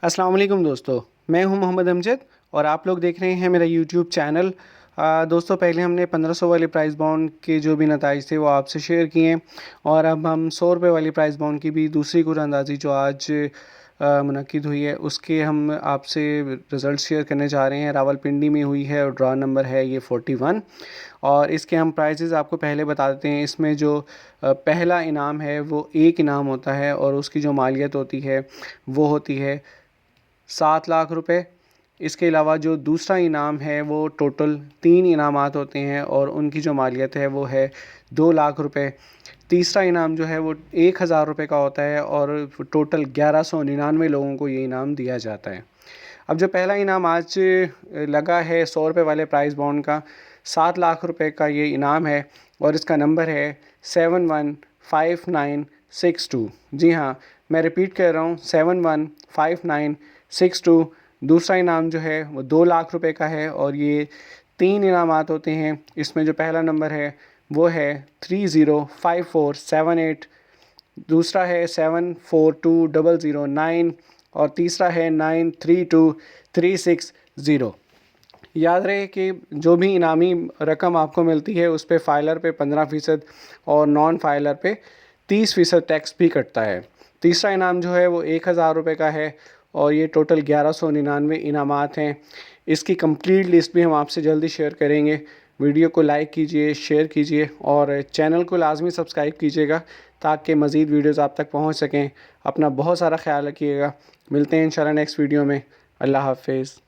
अस्सलाम वालेकुम दोस्तों, मैं हूं मोहम्मद अमजद और आप लोग देख रहे हैं मेरा यूट्यूब चैनल। दोस्तों, पहले हमने 1500 वाले प्राइस बाउंड के जो भी नताइज थे वो आपसे शेयर किए और अब हम 100 रुपये वाली प्राइस बाउंड की भी दूसरी कुरानंदाज़ी जो आज मुनक्किद हुई है उसके हम आपसे रिज़ल्ट शेयर करने जा रहे हैं। रावलपिंडी में हुई है और ड्रा नंबर है ये 41 और इसके हम प्राइजेज़ आपको पहले बता देते हैं। इसमें जो पहला इनाम है वो एक इनाम होता है और उसकी जो मालियत होती है वो होती है 7 लाख रुपए। इसके अलावा जो दूसरा इनाम है वो टोटल 3 इनामात होते हैं और उनकी जो मालियत है वो है 2 लाख रुपए। तीसरा इनाम जो है वो 1000 रुपये का होता है और टोटल 1199 लोगों को ये इनाम दिया जाता है। अब जो पहला इनाम आज लगा है 100 रुपये वाले प्राइस बॉन्ड का, 7 लाख रुपए का ये इनाम है और इसका नंबर है 715962। जी हाँ, मैं रिपीट कर रहा हूँ 715962। दूसरा इनाम जो है वो 2 लाख रुपए का है और ये 3 इनामात होते हैं। इसमें जो पहला नंबर है वो है 305478, दूसरा है 742009 और तीसरा है 932360। याद रहे कि जो भी इनामी रकम आपको मिलती है उस पे फाइलर पे 15% और नॉन फाइलर पे 30% टैक्स भी कटता है। तीसरा इनाम जो है वो 1000 रुपये का है और ये टोटल 1199 इनामात हैं। इसकी कंप्लीट लिस्ट भी हम आपसे जल्दी शेयर करेंगे। वीडियो को लाइक कीजिए, शेयर कीजिए और चैनल को लाजमी सब्सक्राइब कीजिएगा ताकि मज़ीद वीडियोज़ आप तक पहुँच सकें। अपना बहुत सारा ख्याल रखिएगा। मिलते हैं इंशाल्लाह नेक्स्ट वीडियो में। अल्लाह हाफिज़।